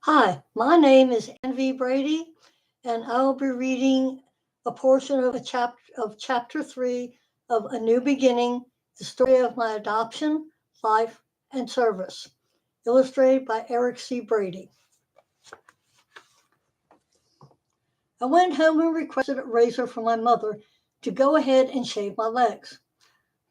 Hi, my name is Ann V. Brady, and I'll be reading a portion of chapter 3 of A New Beginning, the story of my adoption, life, and service, illustrated by Eric C. Brady. I went home and requested a razor from my mother to go ahead and shave my legs.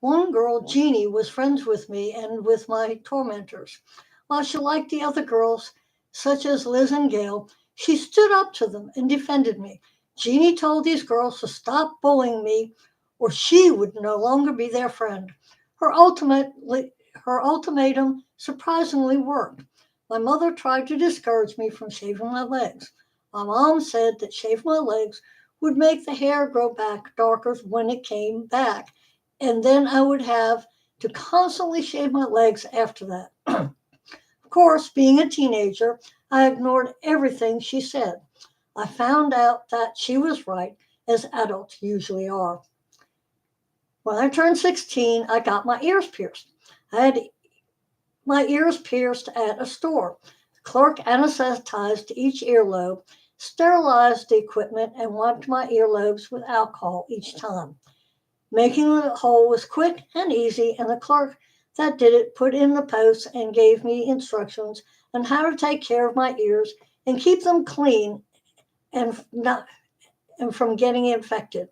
One girl, Jeannie, was friends with me and with my tormentors. While she liked the other girls, such as Liz and Gail, she stood up to them and defended me. Jeannie told these girls to stop bullying me or she would no longer be their friend. Her, ultimately, her ultimatum surprisingly worked. My mother tried to discourage me from shaving my legs. My mom said that shaving my legs would make the hair grow back darker when it came back, and then I would have to constantly shave my legs after that. Of course, being a teenager, I ignored everything she said. I found out that she was right, as adults usually are. When I turned 16, I got my ears pierced. I had my ears pierced at a store. The clerk anesthetized each earlobe, sterilized the equipment, and wiped my earlobes with alcohol each time. Making the hole was quick and easy, and the clerk that did it put in the post and gave me instructions on how to take care of my ears and keep them clean and not and from getting infected.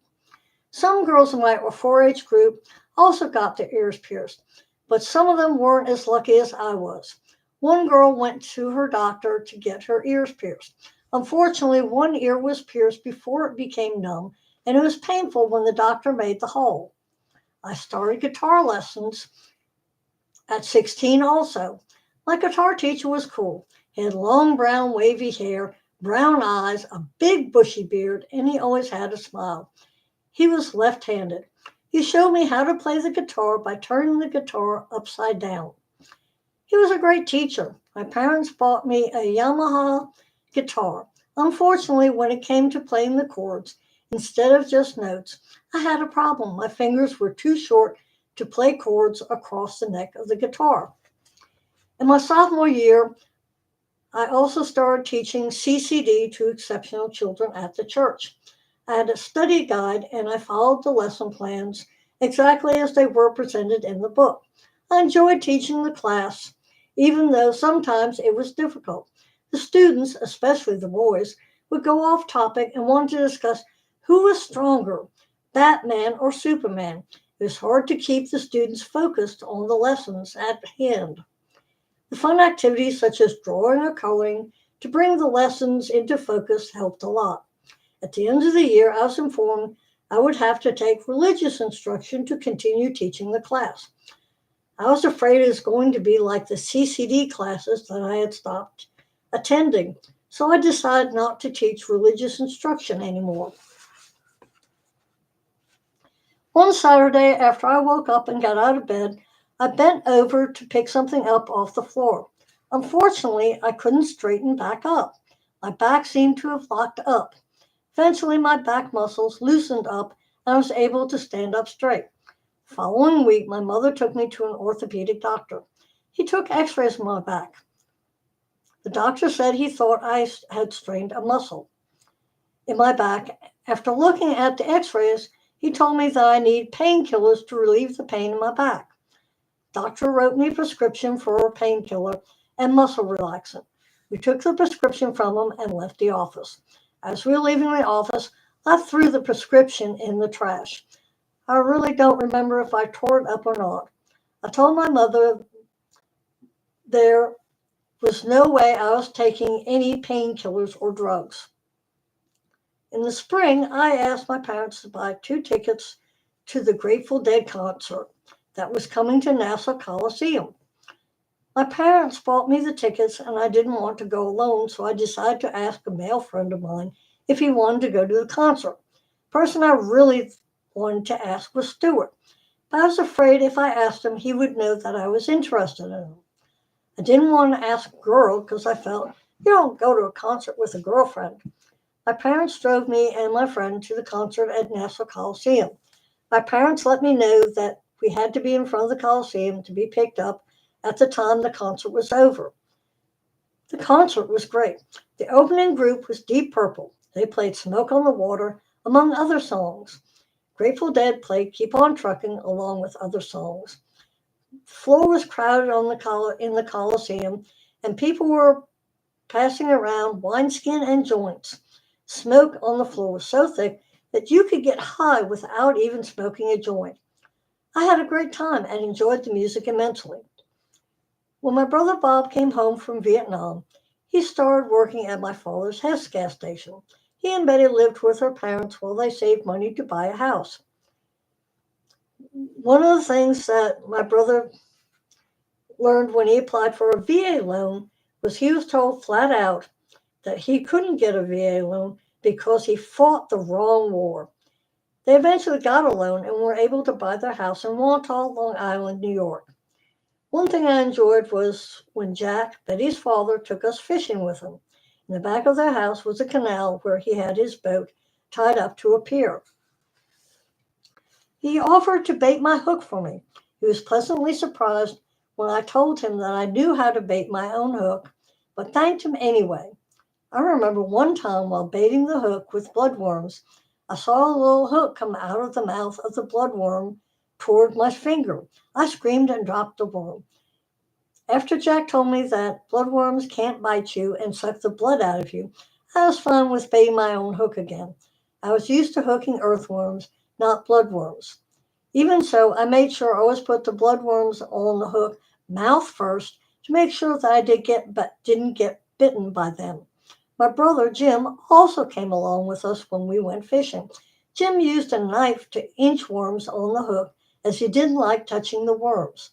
Some girls in my 4-H group also got their ears pierced, but some of them weren't as lucky as I was. One girl went to her doctor to get her ears pierced. Unfortunately, one ear was pierced before it became numb, and it was painful when the doctor made the hole. I started guitar lessons at 16 also. My guitar teacher was cool. He had long brown wavy hair, brown eyes, a big bushy beard, and he always had a smile. He was left-handed. He showed me how to play the guitar by turning the guitar upside down. He was a great teacher. My parents bought me a Yamaha guitar. Unfortunately, when it came to playing the chords, instead of just notes, I had a problem. My fingers were too short to play chords across the neck of the guitar. In my sophomore year, I also started teaching CCD to exceptional children at the church. I had a study guide and I followed the lesson plans exactly as they were presented in the book. I enjoyed teaching the class, even though sometimes it was difficult. The students, especially the boys, would go off topic and want to discuss who was stronger, Batman or Superman. It was hard to keep the students focused on the lessons at hand. The fun activities such as drawing or coloring to bring the lessons into focus helped a lot. At the end of the year, I was informed I would have to take religious instruction to continue teaching the class. I was afraid it was going to be like the CCD classes that I had stopped attending, so I decided not to teach religious instruction anymore. One Saturday, after I woke up and got out of bed, I bent over to pick something up off the floor. Unfortunately, I couldn't straighten back up. My back seemed to have locked up. Eventually, my back muscles loosened up and I was able to stand up straight. The following week, my mother took me to an orthopedic doctor. He took x-rays of my back. The doctor said he thought I had strained a muscle in my back. After looking at the x-rays, he told me that I need painkillers to relieve the pain in my back. The doctor wrote me a prescription for a painkiller and muscle relaxant. We took the prescription from him and left the office. As we were leaving the office, I threw the prescription in the trash. I really don't remember if I tore it up or not. I told my mother there was no way I was taking any painkillers or drugs. In the spring, I asked my parents to buy 2 tickets to the Grateful Dead concert that was coming to Nassau Coliseum. My parents bought me the tickets and I didn't want to go alone, so I decided to ask a male friend of mine if he wanted to go to the concert. The person I really wanted to ask was Stuart, but I was afraid if I asked him, he would know that I was interested in him. I didn't want to ask a girl because I felt you don't go to a concert with a girlfriend. My parents drove me and my friend to the concert at Nassau Coliseum. My parents let me know that we had to be in front of the Coliseum to be picked up at the time the concert was over. The concert was great. The opening group was Deep Purple. They played Smoke on the Water, among other songs. Grateful Dead played Keep On Trucking, along with other songs. The floor was crowded in the Coliseum, and people were passing around wineskin and joints. Smoke on the floor was so thick that you could get high without even smoking a joint. I had a great time and enjoyed the music immensely. When my brother Bob came home from Vietnam, he started working at my father's house gas station. He and Betty lived with her parents while they saved money to buy a house. One of the things that my brother learned when he applied for a VA loan was he was told flat out that he couldn't get a VA loan because he fought the wrong war. They eventually got a loan and were able to buy their house in Wantagh, Long Island, New York. One thing I enjoyed was when Jack, Betty's father, took us fishing with him. In the back of their house was a canal where he had his boat tied up to a pier. He offered to bait my hook for me. He was pleasantly surprised when I told him that I knew how to bait my own hook, but thanked him anyway. I remember one time while baiting the hook with bloodworms, I saw a little hook come out of the mouth of the bloodworm toward my finger. I screamed and dropped the worm. After Jack told me that bloodworms can't bite you and suck the blood out of you, I was fine with baiting my own hook again. I was used to hooking earthworms, not bloodworms. Even so, I made sure I always put the bloodworms on the hook mouth first to make sure that I didn't get bitten by them. My brother Jim also came along with us when we went fishing. Jim used a knife to inch worms on the hook as he didn't like touching the worms.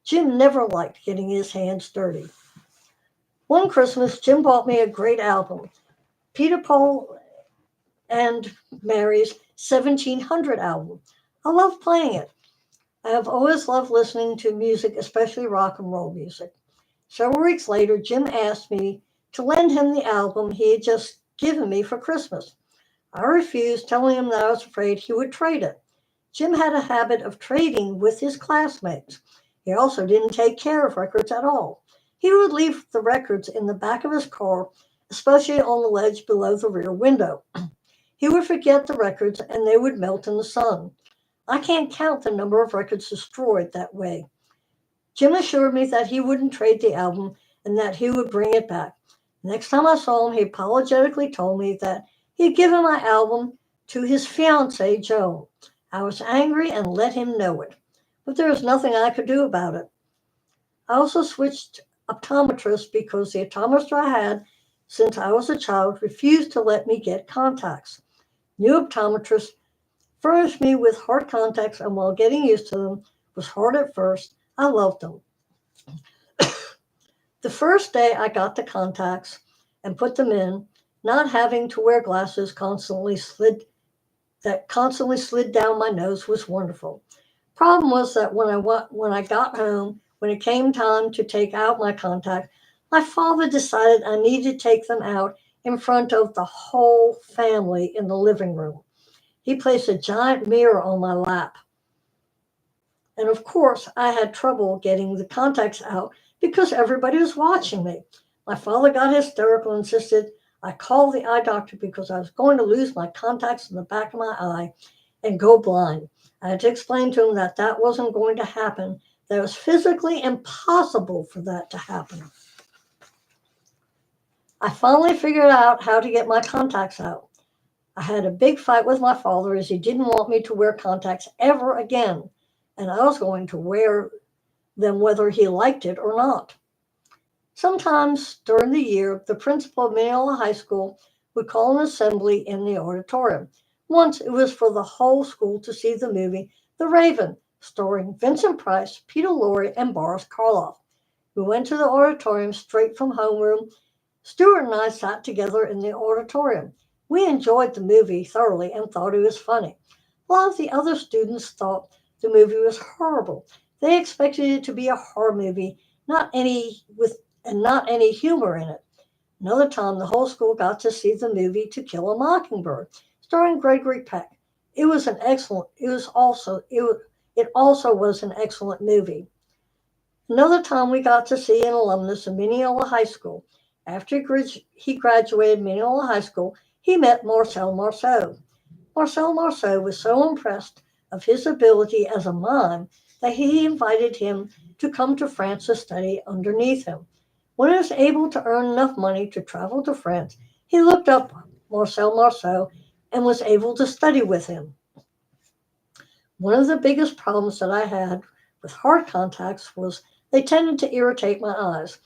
Jim never liked getting his hands dirty. One Christmas, Jim bought me a great album, Peter, Paul, and Mary's 1700 album. I love playing it. I have always loved listening to music, especially rock and roll music. Several weeks later, Jim asked me to lend him the album he had just given me for Christmas. I refused, telling him that I was afraid he would trade it. Jim had a habit of trading with his classmates. He also didn't take care of records at all. He would leave the records in the back of his car, especially on the ledge below the rear window. He would forget the records and they would melt in the sun. I can't count the number of records destroyed that way. Jim assured me that he wouldn't trade the album and that he would bring it back. Next time I saw him, he apologetically told me that he'd given my album to his fiancée, Joan. I was angry and let him know it, but there was nothing I could do about it. I also switched optometrists because the optometrist I had since I was a child refused to let me get contacts. New optometrists furnished me with hard contacts, and while getting used to them was hard at first, I loved them. The first day I got the contacts and put them in, not having to wear glasses constantly slid down my nose was wonderful. Problem was that when I got home, when it came time to take out my contacts, my father decided I needed to take them out in front of the whole family in the living room. He placed a giant mirror on my lap. And of course, I had trouble getting the contacts out because everybody was watching me. My father got hysterical and insisted I call the eye doctor because I was going to lose my contacts in the back of my eye and go blind. I had to explain to him that that wasn't going to happen, that it was physically impossible for that to happen. I finally figured out how to get my contacts out. I had a big fight with my father as he didn't want me to wear contacts ever again, and I was going to wear them whether he liked it or not. Sometimes during the year, the principal of Mineola High School would call an assembly in the auditorium. Once it was for the whole school to see the movie The Raven, starring Vincent Price, Peter Lorre, and Boris Karloff. We went to the auditorium straight from homeroom. Stuart and I sat together in the auditorium. We enjoyed the movie thoroughly and thought it was funny. A lot of the other students thought the movie was horrible. They expected it to be a horror movie, not any humor in it. Another time, the whole school got to see the movie To Kill a Mockingbird, starring Gregory Peck. It also was an excellent movie. Another time, we got to see an alumnus of Mineola High School. After he graduated Mineola High School, he met Marcel Marceau. Marcel Marceau was so impressed of his ability as a mime that he invited him to come to France to study underneath him. When he was able to earn enough money to travel to France, he looked up Marcel Marceau and was able to study with him. One of the biggest problems that I had with hard contacts was they tended to irritate my eyes.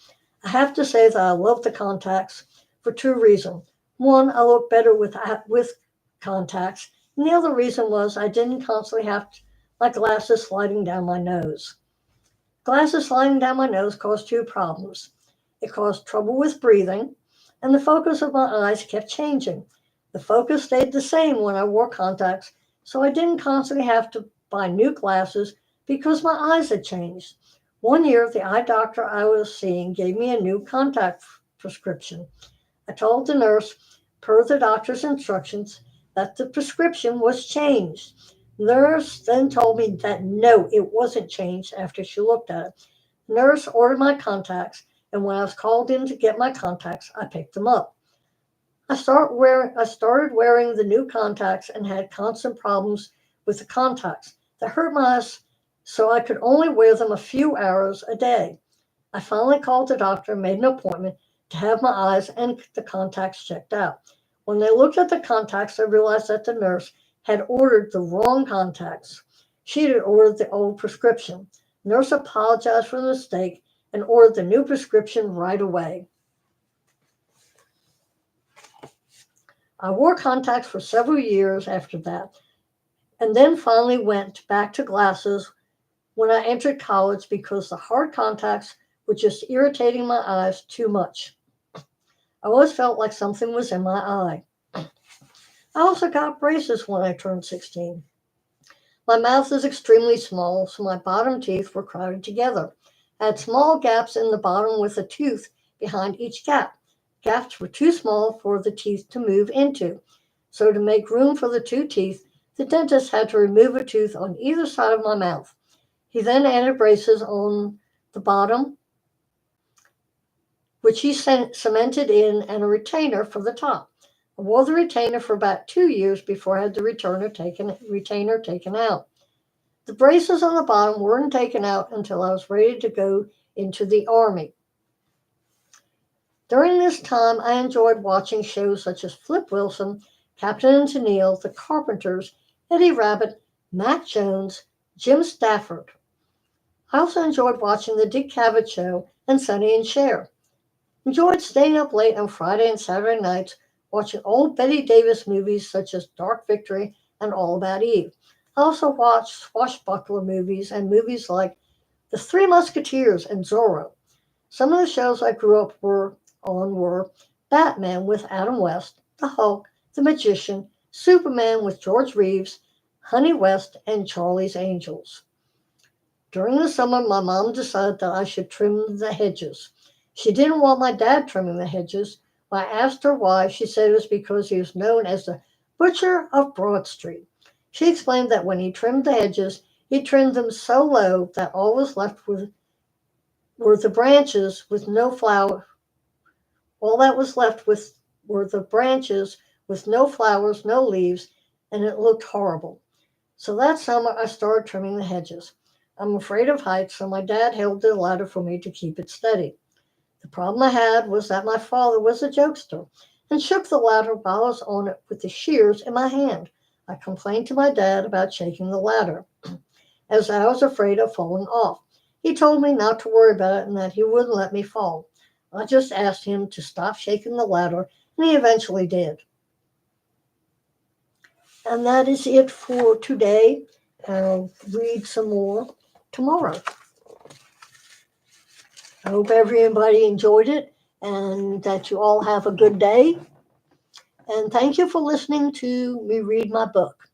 I have to say that I love the contacts for two reasons. One, I look better with contacts, and the other reason was I didn't constantly have my glasses sliding down my nose. Glasses sliding down my nose caused two problems. It caused trouble with breathing, and the focus of my eyes kept changing. The focus stayed the same when I wore contacts, so I didn't constantly have to buy new glasses because my eyes had changed. One year, the eye doctor I was seeing gave me a new contact prescription. I told the nurse, per the doctor's instructions, that the prescription was changed. The nurse then told me that no, it wasn't changed after she looked at it. The nurse ordered my contacts, and when I was called in to get my contacts, I picked them up. I started wearing the new contacts and had constant problems with the contacts that hurt my eyes, so I could only wear them a few hours a day. I finally called the doctor and made an appointment to have my eyes and the contacts checked out. When they looked at the contacts, I realized that the nurse had ordered the wrong contacts. She had ordered the old prescription. The nurse apologized for the mistake and ordered the new prescription right away. I wore contacts for several years after that, and then finally went back to glasses when I entered college because the hard contacts were just irritating my eyes too much. I always felt like something was in my eye. I also got braces when I turned 16. My mouth is extremely small, so my bottom teeth were crowded together. I had small gaps in the bottom with a tooth behind each gap. Gaps were too small for the teeth to move into. So to make room for the two teeth, the dentist had to remove a tooth on either side of my mouth. He then added braces on the bottom, which he cemented in, and a retainer for the top. I wore the retainer for about 2 years before I had the retainer taken out. The braces on the bottom weren't taken out until I was ready to go into the Army. During this time, I enjoyed watching shows such as Flip Wilson, Captain and Tennille, The Carpenters, Eddie Rabbit, Mac Jones, Jim Stafford. I also enjoyed watching The Dick Cavett Show and Sonny and Cher. Enjoyed staying up late on Friday and Saturday nights watching old Betty Davis movies such as Dark Victory and All About Eve. I also watched swashbuckler movies and movies like The Three Musketeers and Zorro. Some of the shows I grew up were Batman with Adam West, The Hulk, The Magician, Superman with George Reeves, Honey West, and Charlie's Angels. During the summer, my mom decided that I should trim the hedges. She didn't want my dad trimming the hedges. When I asked her why, she said it was because he was known as the Butcher of Broad Street. She explained that when he trimmed the hedges, he trimmed them so low that all was left were the branches with no flower. All that was left with were the branches with no flowers, no leaves, and it looked horrible. So that summer, I started trimming the hedges. I'm afraid of heights, so my dad held the ladder for me to keep it steady. The problem I had was that my father was a jokester and shook the ladder while I was on it with the shears in my hand. I complained to my dad about shaking the ladder, as I was afraid of falling off. He told me not to worry about it and that he wouldn't let me fall. I just asked him to stop shaking the ladder, and he eventually did. And that is it for today. I'll read some more tomorrow. I hope everybody enjoyed it and that you all have a good day. And thank you for listening to me read my book.